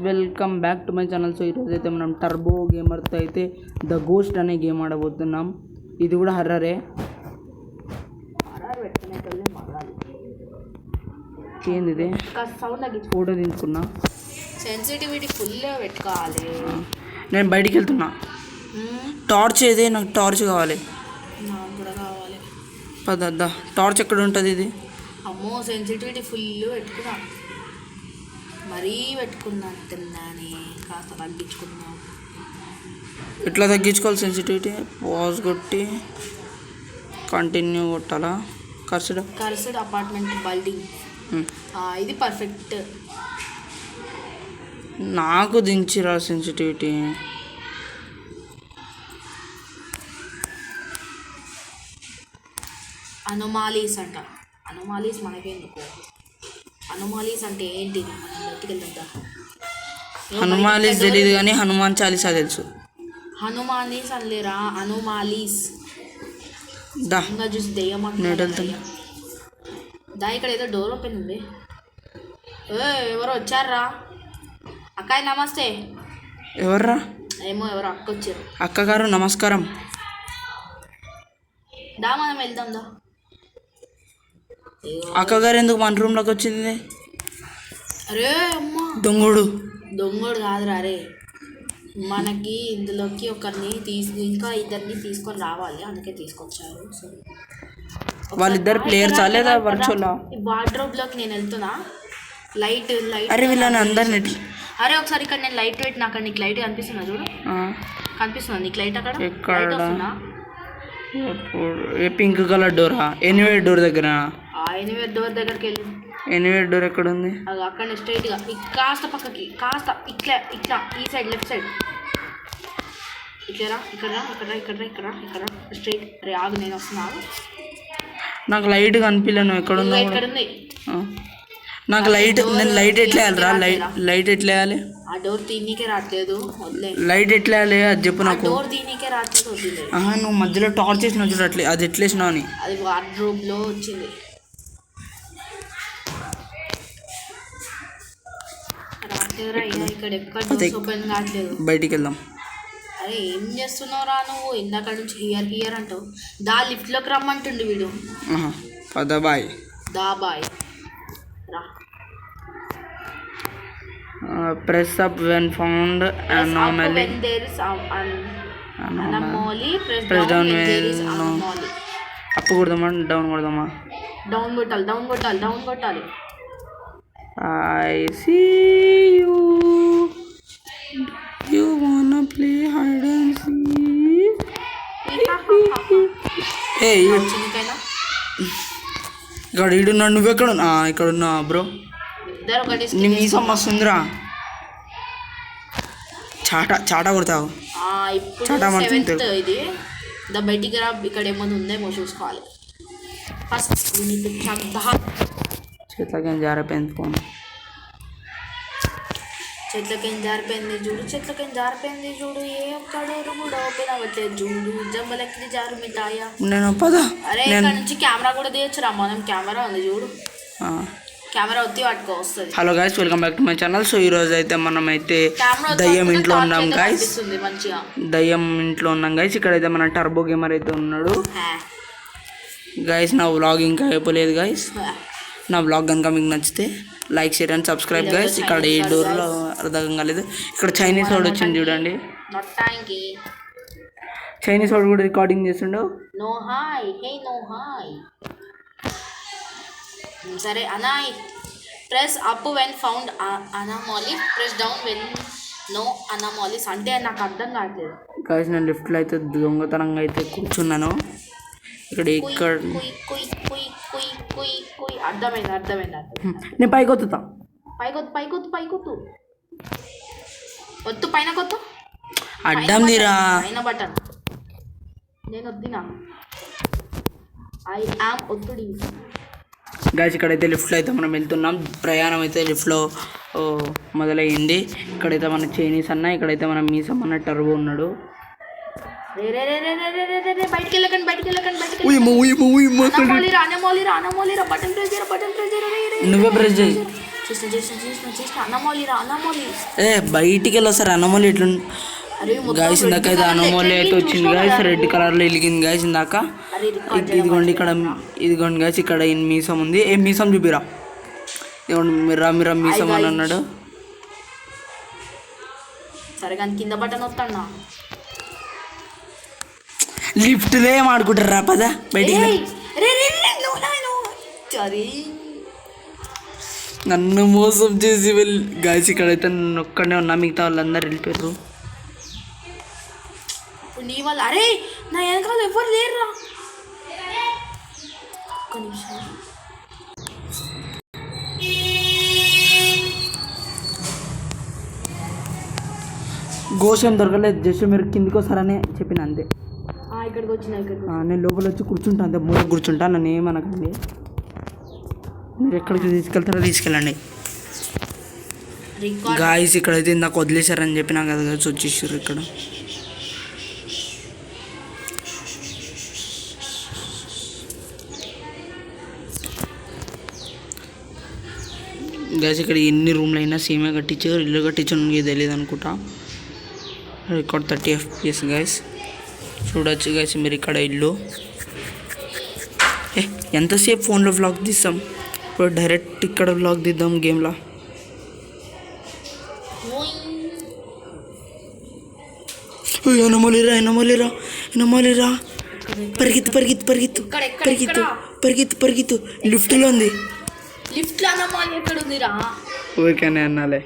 Welcome back to my channel. So ఈరోజు అయితే మనం టర్బో గేమర్తో అయితే ద గోస్ట్ అనే గేమ్ ఆడబోతున్నాం. ఇది కూడా హర్రరే. ఏంది ఇది? ఫోటో తీసుకున్నా. సెన్సిటివిటీ ఫుల్ పెట్టుకోవాలి. నేను బయటికి వెళ్తున్నా. టార్చ్ ఏది? నాకు టార్చ్ కావాలి. నాకు కూడా కావాలి. పదద్దా టార్చ్ ఎక్కడ ఉంటుంది ఇది? అమ్మో సెన్సిటివిటీ ఫుల్ పెట్టుకున్నా. మరీ పెట్టుకున్నట్టున్నానే. కాస్త తగ్గించుకుందాం. ఎట్లా తగ్గించుకోవాలి సెన్సిటివిటీ? పాజ్ కొట్టి కంటిన్యూ కొట్టాలా? Cursed apartment building. ఇది పర్ఫెక్ట్. నాకు దించిరా సెన్సిటివిటీ. అనోమాలీస్ అంట. అనోమాలీస్ మనకెందుకు? అనోమాలీస్ అంటే ఏంటి? మనం బయటికెళ్దాం. హనుమాలీస్ తెలియదు కానీ హనుమాన్ చాలీసా తెలుసు. హనుమాలీస్ అనలేరా, అనోమాలీస్. దా చూసి దెయ్యం దా. ఇక్కడ ఏదో డోర్ ఓపెన్ ఉంది. ఎవరో వచ్చారా? అక్కాయ్ నమస్తే. ఎవర్రా? ఏమో ఎవరో అక్క వచ్చారు. అక్కగారు నమస్కారం. దా మనం వెళ్దాం దా. అక్కగారు ఎందుకు మన రూమ్లోకి వచ్చింది? అరే అమ్మా, దొంగడు కాదురా. అరే మనకి ఇందులోకి ఒకరిని ఇంకా ఇద్దరిని తీసుకొని రావాలి, అందుకే తీసుకొచ్చారు. సో వాళ్ళిద్దరు ప్లేయర్సా లేదా వర్చువలా? ఈ వార్డ్రోబ్లోకి నేను వెళ్తున్నా. లైట్. అరే వీళ్ళని అందరిని. అరే ఒకసారి ఇక్కడ నేను లైట్ పెట్టినా. అక్కడ నీకు లైట్ కనిపిస్తున్నా చూడు. కనిపిస్తుందా నీకు లైట్? అక్కడ ఏ పింక్ కలర్ డోరా? ఎనీవేర్ డోర్ దగ్గర. ఎనీవేర్ డోర్ దగ్గరికి వెళ్ళి. ఎనీవేర్ డోర్ ఎక్కడ ఉంది? అది అక్కడ స్ట్రైట్గా కాస్త పక్కకి, కాస్త ఇట్లా ఈ సైడ్ లెఫ్ట్ సైడ్ ఇట్లా. ఇక్కడ స్ట్రైట్. అరే ఆగు, నేను వస్తున్నాను. నాకు లైట్ కనిపించలేను. ఎక్కడ ఉందా? ఇక్కడ ఉంది. నాకు లైట్. నేను లైట్ ఎట్లా వేయాలిరా? లైట్ ఎట్లా వేయాలి? ఆ డోర్ తీనికే రావట్లేదు. వదిలే. లైట్ ఎట్లా వేయాలి అది చెప్పు నాకు. డోర్ తీనికే రావట్లేదు. వదిలే. నువ్వు మధ్యలో టార్చ్ వేసినావు చూడు, అట్లే అది ఎట్లా వేసినావు అని. అది వార్డ్రోబ్లో వచ్చింది. ఇక్కడ ఎక్కడ డోర్స్ ఓపెన్ కావట్లేదు. బయటికి వెళ్దాం. అరే ఏం చేస్తున్నావురా నువ్వు? ఇందాక నుంచి హియర్ అంటావు. దా లిఫ్ట్లోకి రమ్మంటుండు వీడు. పద బాయ్. దా బాయ్ రా. Press up when found anomaly. When there is anomaly, press down when anomaly. Up కొడదామా డౌన్ కొడదామా? డౌన్ కొట్టాలి. I see you. You wanna play hide and seek? Hey, ఇక్కడ ఇడున్నా. నువ్వెక్కడ? ఇక్కడ ఉన్నా బ్రో. నీ మీసం మస్తుందిరా. చాటా కొడతావు. ఇప్పుడు ఇది దా బయటికి రా. ఇక్కడ ఏమైనా ఉందేమో చూసుకోవాలి ఫస్ట్. చేతిలోకి జారిపోయింది ఫోన్. చెట్లకేం జారిపోయింది చూడు. ఏ ఒక్క డోర్ కూడా ఓపెన్ అవ్వట్లేదు చూడు. జంబలకి జారు మిఠాయా. నేను పద. అరే ఇక్కడ నుంచి కెమెరా కూడా తీయచ్చురా. మనం కెమెరా ఉంది చూడు. కెమెరా వచ్చి పట్టుకో వస్తుంది. Hello guys, welcome back to my channel. So ఈరోజు అయితే మనం అయితే దయ్యం ఇంట్లో ఉన్నాం గైస్. దయ్యం ఇంట్లో ఉన్నాం గైస్. ఇక్కడైతే మన టర్బో గేమర్ అయితే ఉన్నాడు గైస్. నా వ్లాగ్ ఇంకా అయిపోలేదు గైస్. నా వ్లాగ్ కనుక మీకు నచ్చితే like, share and subscribe guys. ఇక్కడ ఏ డోర్లో అర్థం కాలేదు. ఇక్కడ చైనీస్ వాడు వచ్చింది చూడండి. చైనీస్ వాడు కూడా రికార్డింగ్ చేస్తుండో. No hi. సరే అనాయ్. Press up when found anomaly, press down when no anomalies. అంటే నాకు అర్థం కావట్లేదు గైస్. నేను లిఫ్ట్లో అయితే దొంగతనంగా అయితే కూర్చున్నాను. ఇక్కడ అర్థమైంది. నేను పైకి వత్తుతా. పైకొత్తు. పైన కొత్తు. అడ్డం తీరా. పైన బటన్. నేను వద్దినా. ఐ యామ్ ఒత్తుడి. గైస్ ఇక్కడైతే లిఫ్ట్లో అయితే మనం వెళ్తున్నాం. ప్రయాణం అయితే లిఫ్ట్లో మొదలయ్యింది. ఇక్కడైతే మన చైనీస్ అన్న, ఇక్కడైతే మన మీసం అన్న టర్బో ఉన్నాడు. బయటికి వెళ్ళకండి. నువ్వే ప్రెస్ చేయి. చేసిన అన్నమౌలి ఏ బయటికి వెళ్ళొస్తారు అనమోలి ఎట్లా అరే గాయస్ ఇందాక అయితే అనమోలి అయితే వచ్చింది గాయస్ రెడ్ కలర్లో వెలిగింది గాయస్ ఇందాక ఇదిగోండి ఇక్కడ ఇదిగోండి గాయస్ ఇక్కడ మీసం ఉంది ఏ మీసం చూపిరా ఇదిగోండి మిరా మీసం అని అన్నాడు సరే కానీ కింద బటన్ వస్తాడా లిఫ్ట్లే ఆడుకుంటారా పద బయటికి నన్ను మోసం చేసి వెళ్ళి గాయస్ ఇక్కడైతే నన్ను ఒక్కడే ఉన్నా మిగతా వాళ్ళందరూ వెళ్ళిపోయారు నీ వాళ్ళు అరే నా వెనకాల ఎవరు లేరురా ఒక్క నిమిషం గోషం దొరకలేదు జస్ట్ మీరు కిందికి వస్తారని చెప్పిన అంతే ఇక్కడికి వచ్చిన నేను లోపల వచ్చి కూర్చుంటా అంతే మూల కూర్చుంటా నన్ను ఏమనకండి మీరు ఎక్కడికి తీసుకెళ్తారో తీసుకెళ్ళండి గాయస్ ఇక్కడైతే ఇందాక వదిలేశారని చెప్పినా కదా గాయస్ వచ్చేసారు ఇక్కడ గాయస్ ఇక్కడ ఎన్ని రూమ్లు అయినా సేమే కట్టించారు ఇల్లు కట్టించారు నాకు తెలియదు అనుకుంటా రికార్డ్ 30 FPS గాయస్ చూడొచ్చు గాయస్ మీరు ఇక్కడ ఇల్లు ఎంతసేపు ఫోన్లో వ్లాగ్ తీస్తాం ఇప్పుడు డైరెక్ట్ ఇక్కడ వ్లాగ్ తీద్దాం గేమ్లో ఎనమోలిరా పరిగెత్తు లిఫ్ట్లో ఉంది లిఫ్ట్లో అన్నమాలి ఎక్కడ ఉందిరా ఊరికనే అన్నాలే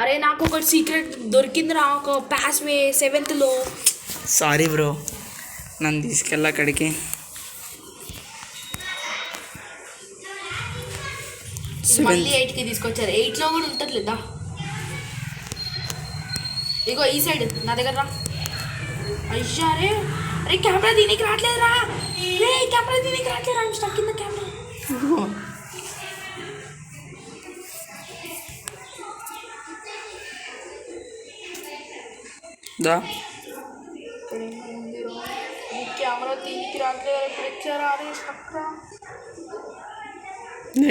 అరే నాకు ఒక సీక్రెట్ దొరికిందిరా ఒక పాస్ వే 7th లో సారీ బ్రో నన్ను తీసుకెళ్ళి అక్కడికి మళ్ళీ 8కి తీసుకొచ్చారు 8లో కూడా ఉంటుంది లేదా ఇగో ఈ సైడ్ నా దగ్గర రా అయ్యా అరే అరే కెమెరా దీనికి రావట్లేదురా రే కెమెరా దీనికి రావట్లేదురా I'm stuck in the camera దా కెమెరా దీనికి రావట్లేదు ఇప్పుడు ఇచ్చారా అరే స్టక్ రా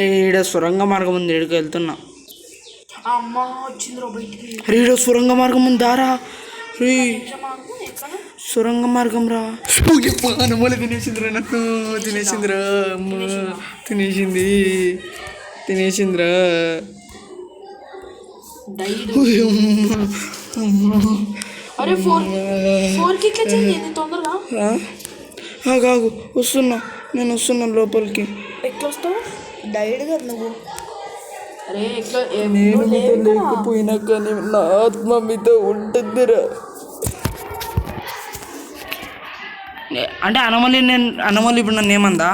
ఈడ సొరంగ మార్గం ఉంది ఈడికి వెళ్తున్నా అమ్మ వచ్చిందిరా బయటికి ఈడ సొరంగ మార్గం ఉంది దారా సొరంగ మార్గం రా అనుమోలు తినేసిందిరా నన్ను తినేసిందిరా అమ్మ తినేసిందిరా అరే 4కి ఇట్లా చేయండి తొందరగా కాగు నేను వస్తున్నా లోపలికి ఎట్లా వస్తావు డైడ్ కదా నువ్వు అరే ఎట్లా నేను మీతో లేకపోయినా కానీ నా ఆత్మ మీతో ఉంటుందిరా అంటే అనమోలి ఇప్పుడు నన్ను ఏమందా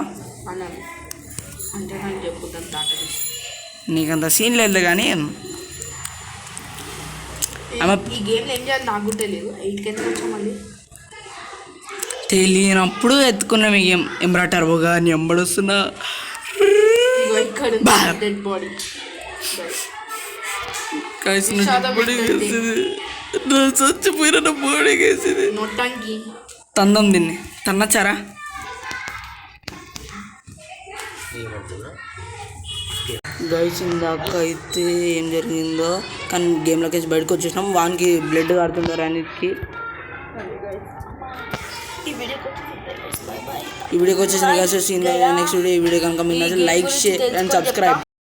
అంటే నాకు చెప్పుతాను దాటది నీకంత సీన్ లేదు కానీ ఈ గేమ్లో ఏం చేయాలి నాకు కూడా తెలియదు 8కి ఎంత వచ్చా మళ్ళీ తెలియనప్పుడు ఎత్తుకున్నా మీ గేమ్ ఎంబ్రా టర్బోగా నీ ఎంబడొస్తున్నా డెడ్ బాడీ చచ్చిపోయిన నా బాడీ వేసింది నొట్టానికి తందం దీన్ని తన్నచ్చారా గైస్ ఇందాక అయితే ఏం జరిగిందో కానీ గేమ్లోకి వచ్చి బయటకు వచ్చేసినాం వానికి బ్లడ్ కారుతుందో రానికి ఈ వీడియోకి వచ్చేసిన నెక్స్ట్ వీడియో కనుక మీకు లైక్ షేర్ అండ్ సబ్స్క్రైబ్